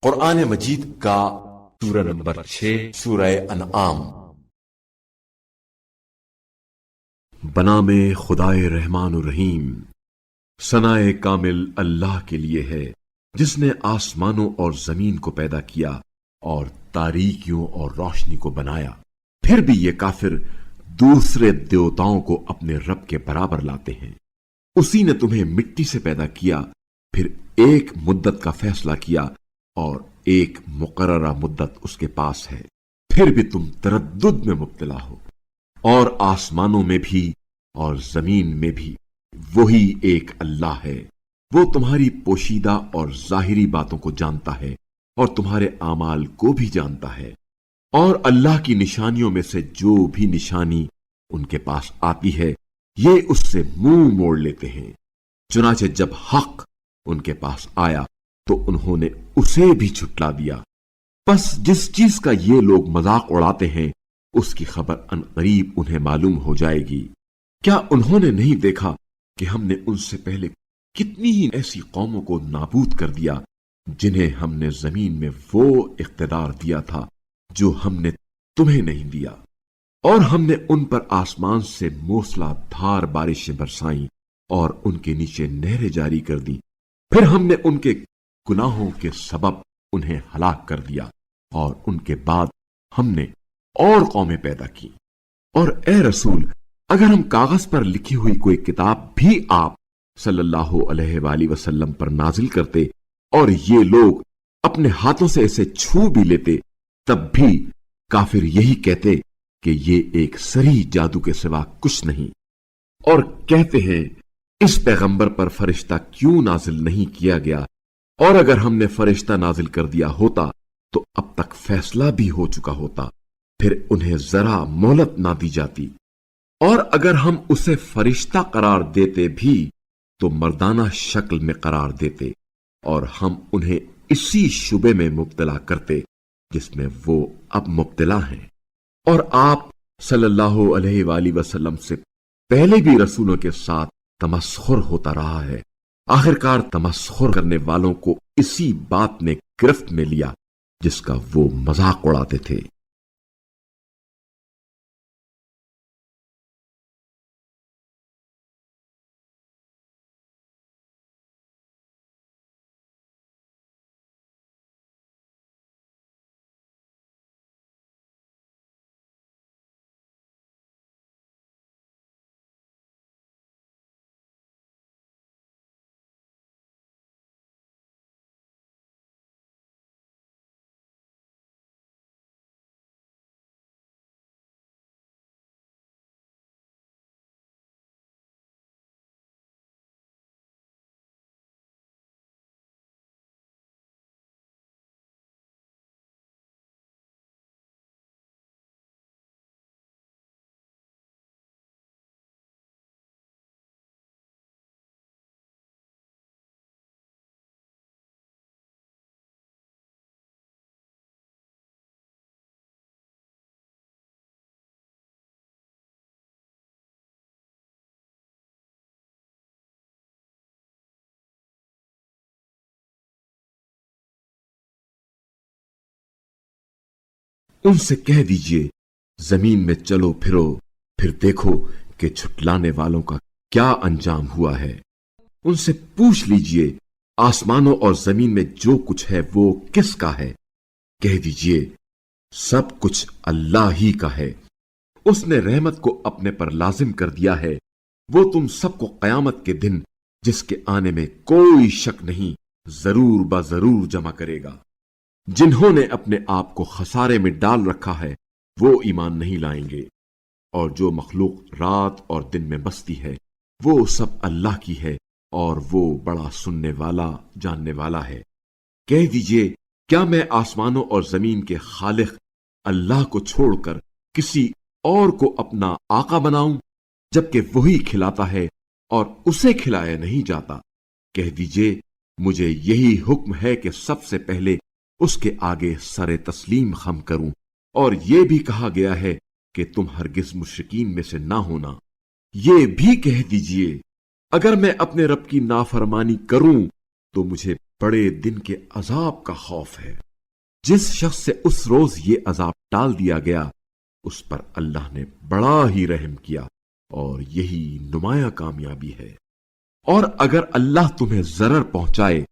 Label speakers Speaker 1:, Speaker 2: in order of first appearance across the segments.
Speaker 1: قرآن مجید کا سورہ نمبر 6 سورہ انعام۔
Speaker 2: بنام خدائے رحمان الرحیم۔ ثنائے کامل اللہ کے لیے ہے جس نے آسمانوں اور زمین کو پیدا کیا اور تاریکیوں اور روشنی کو بنایا۔ پھر بھی یہ کافر دوسرے دیوتاؤں کو اپنے رب کے برابر لاتے ہیں۔ اسی نے تمہیں مٹی سے پیدا کیا، پھر ایک مدت کا فیصلہ کیا اور ایک مقررہ مدت اس کے پاس ہے، پھر بھی تم تردد میں مبتلا ہو۔ اور آسمانوں میں بھی اور زمین میں بھی وہی ایک اللہ ہے۔ وہ تمہاری پوشیدہ اور ظاہری باتوں کو جانتا ہے اور تمہارے اعمال کو بھی جانتا ہے۔ اور اللہ کی نشانیوں میں سے جو بھی نشانی ان کے پاس آتی ہے یہ اس سے منہ موڑ لیتے ہیں۔ چنانچہ جب حق ان کے پاس آیا تو انہوں نے اسے بھی جھٹلا دیا۔ پس جس چیز کا یہ لوگ مذاق اڑاتے ہیں اس کی خبر ان قریب انہیں معلوم ہو جائے گی۔ کیا انہوں نے نہیں دیکھا کہ ہم نے ان سے پہلے کتنی ہی ایسی قوموں کو نابود کر دیا جنہیں ہم نے زمین میں وہ اقتدار دیا تھا جو ہم نے تمہیں نہیں دیا، اور ہم نے ان پر آسمان سے موسلا دھار بارشیں برسائیں اور ان کے نیچے نہریں جاری کر دی۔ پھر ہم نے ان کے گناہوں کے سبب انہیں ہلاک کر دیا، اور ان کے بعد ہم نے اور قومیں پیدا کی۔ اور اے رسول، اگر ہم کاغذ پر لکھی ہوئی کوئی کتاب بھی آپ صلی اللہ علیہ وآلہ وسلم پر نازل کرتے اور یہ لوگ اپنے ہاتھوں سے اسے چھو بھی لیتے، تب بھی کافر یہی کہتے کہ یہ ایک صریح جادو کے سوا کچھ نہیں، اور کہتے ہیں اس پیغمبر پر فرشتہ کیوں نازل نہیں کیا گیا، اور اگر ہم نے فرشتہ نازل کر دیا ہوتا تو اب تک فیصلہ بھی ہو چکا ہوتا، پھر انہیں ذرا مہلت نہ دی جاتی۔ اور اگر ہم اسے فرشتہ قرار دیتے بھی تو مردانہ شکل میں قرار دیتے، اور ہم انہیں اسی شبے میں مبتلا کرتے جس میں وہ اب مبتلا ہیں۔ اور آپ صلی اللہ علیہ وآلہ وسلم سے پہلے بھی رسولوں کے ساتھ تمسخر ہوتا رہا ہے۔ آخرکار تمسخر کرنے والوں کو اسی بات نے گرفت میں لیا جس کا وہ مذاق اڑاتے تھے۔ ان سے کہہ دیجئے زمین میں چلو پھرو، پھر دیکھو کہ جھٹلانے والوں کا کیا انجام ہوا ہے۔ ان سے پوچھ لیجئے آسمانوں اور زمین میں جو کچھ ہے وہ کس کا ہے؟ کہہ دیجئے سب کچھ اللہ ہی کا ہے۔ اس نے رحمت کو اپنے پر لازم کر دیا ہے۔ وہ تم سب کو قیامت کے دن جس کے آنے میں کوئی شک نہیں ضرور ضرور جمع کرے گا۔ جنہوں نے اپنے آپ کو خسارے میں ڈال رکھا ہے وہ ایمان نہیں لائیں گے، اور جو مخلوق رات اور دن میں بستی ہے وہ سب اللہ کی ہے، اور وہ بڑا سننے والا جاننے والا ہے۔ کہہ دیجئے کیا میں آسمانوں اور زمین کے خالق اللہ کو چھوڑ کر کسی اور کو اپنا آقا بناؤں جبکہ وہی کھلاتا ہے اور اسے کھلایا نہیں جاتا؟ کہہ دیجئے مجھے یہی حکم ہے کہ سب سے پہلے اس کے آگے سر تسلیم خم کروں، اور یہ بھی کہا گیا ہے کہ تم ہرگز مشرکین میں سے نہ ہونا۔ یہ بھی کہہ دیجئے اگر میں اپنے رب کی نافرمانی کروں تو مجھے बड़े दिन के अजाब का खौफ है। जिस शख्स से उस रोज ये अजाब टाल दिया गया, उस पर अल्लाह ने बड़ा ही रहम किया, और यही नुमाया कामयाबी है। और अगर अल्लाह तुम्हें जरर पहुंचाए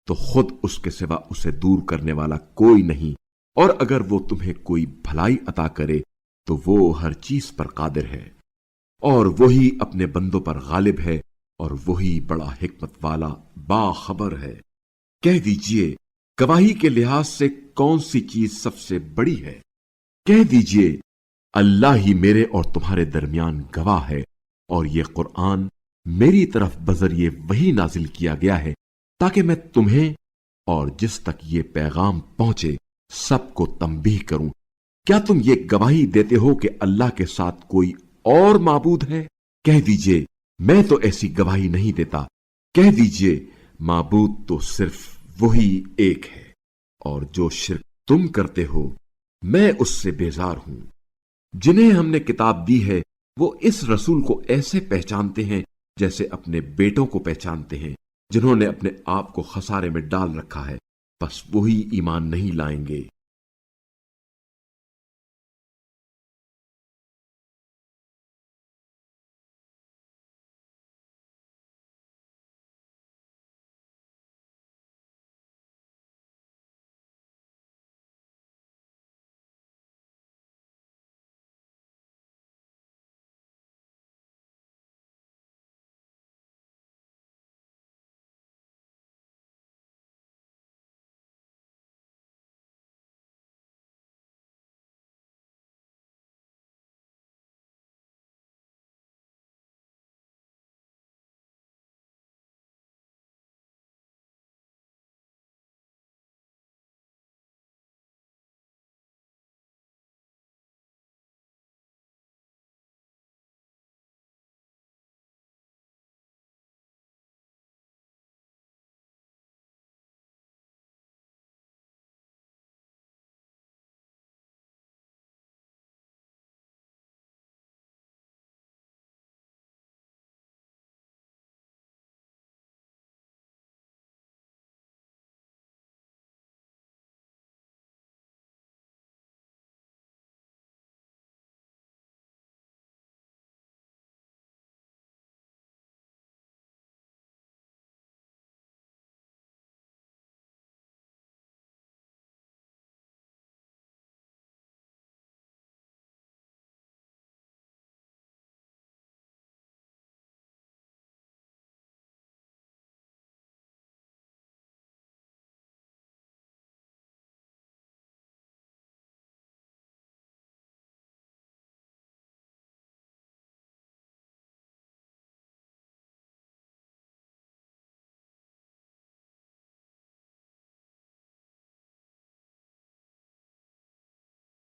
Speaker 2: तो खुद उसके सिवा उसे दूर करने वाला कोई नहीं, और अगर वो तुम्हें कोई भलाई अता करे तो वो हर चीज पर कादिर है, और वही अपने बंदों पर गालिब है, और वही बड़ा हिकमत वाला बाखबर है। कह दीजिए, गवाही के लिहाज से कौन सी चीज सबसे बड़ी है? कह दीजिए, अल्लाह ही मेरे और तुम्हारे दरमियान गवाह है, और ये कुरान मेरी तरफ बजरिए वही नाजिल किया गया है, ताकि मैं तुम्हें और जिस तक ये पैगाम पहुंचे सबको तंबीह करूं। क्या तुम ये गवाही देते हो कि अल्लाह के साथ कोई और माबूद है? कह दीजिए, मैं तो ऐसी गवाही नहीं देता। कह दीजिए, माबूद तो सिर्फ वही एक है, और जो शिर्क तुम करते हो मैं उससे बेजार हूं। जिन्हें हमने किताब दी है वो इस रसूल को ऐसे पहचानते हैं जैसे अपने बेटों को पहचानते हैं, जिन्होंने अपने आप को खसारे में डाल रखा है, बस वही ईमान नहीं लाएंगे।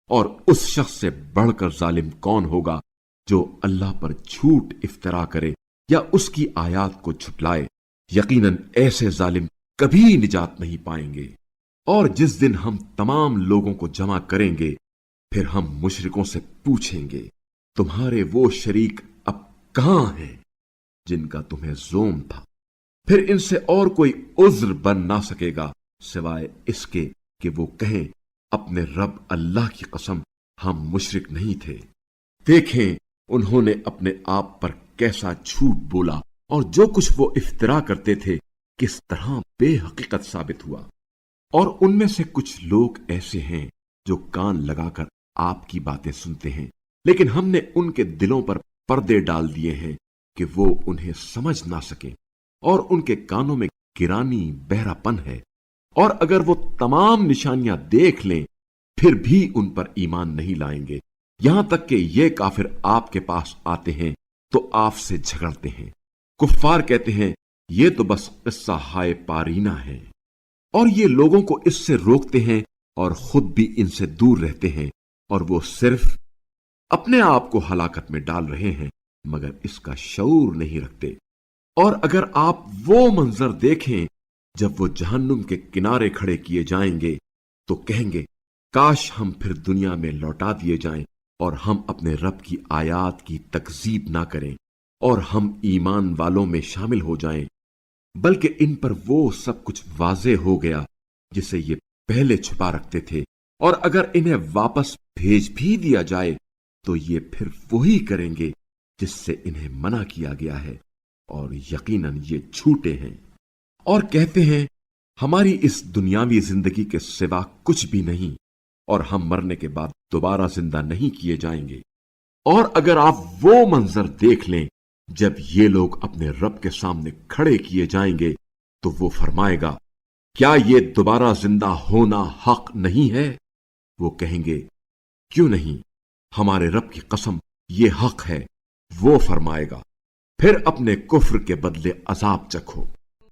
Speaker 2: और उस शख्स से बढ़कर जालिम कौन होगा जो अल्लाह पर झूठ इफ्तरा करे या उसकी आयात को झुटलाए। यकीनन ऐसे जालिम कभी निजात नहीं पाएंगे। और जिस दिन हम तमाम लोगों को जमा करेंगे, फिर हम मुशरिकों से पूछेंगे, तुम्हारे वो शरीक अब कहां हैं जिनका तुम्हें जोम था? फिर इनसे और कोई उज्र बन ना सकेगा सिवाय इसके कि वो कहें, अपने रब अल्लाह की कसम, हम मुशरिक नहीं थे। देखें, उन्होंने अपने आप पर कैसा झूठ बोला, और जो कुछ वो इफ्तिरा करते थे किस तरह बेहकीकत साबित हुआ। और उनमें से कुछ लोग ऐसे हैं जो कान लगाकर आपकी बातें सुनते हैं, लेकिन हमने उनके दिलों पर पर्दे डाल दिए हैं कि वो उन्हें समझ ना सके, और उनके कानों में गिरानी बहरापन है। और अगर वो तमाम निशानियां देख लें फिर भी उन पर ईमान नहीं लाएंगे, यहां तक कि ये काफिर आपके पास आते हैं तो आपसे झगड़ते हैं। कुफ्फार कहते हैं, ये तो बस किस्सा हाय पारीना है, और ये लोगों को इससे रोकते हैं और खुद भी इनसे दूर रहते हैं, और वो सिर्फ अपने आप को हलाकत में डाल रहे हैं मगर इसका शऊर नहीं रखते। और अगर आप वो मंजर देखें जब वो जहन्नुम के किनारे खड़े किए जाएंगे तो कहेंगे, काश हम फिर दुनिया में लौटा दिए जाएं और हम अपने रब की आयात की तकजीब ना करें और हम ईमान वालों में शामिल हो जाएं। बल्कि इन पर वो सब कुछ वाज़ेह हो गया जिसे ये पहले छिपा रखते थे, और अगर इन्हें वापस भेज भी दिया जाए तो ये फिर वही करेंगे जिससे इन्हें मना किया गया है, और यकीनन ये झूठे हैं। और कहते हैं हमारी इस दुनियावी जिंदगी के सिवा कुछ भी नहीं, और हम मरने के बाद दोबारा जिंदा नहीं किए जाएंगे। और अगर आप वो मंजर देख लें जब ये लोग अपने रब के सामने खड़े किए जाएंगे तो वो फरमाएगा, क्या ये दोबारा जिंदा होना हक नहीं है? वो कहेंगे, क्यों नहीं, हमारे रब की कसम ये हक है। वो फरमाएगा, फिर अपने कुफ्र के बदले अजाब चखो।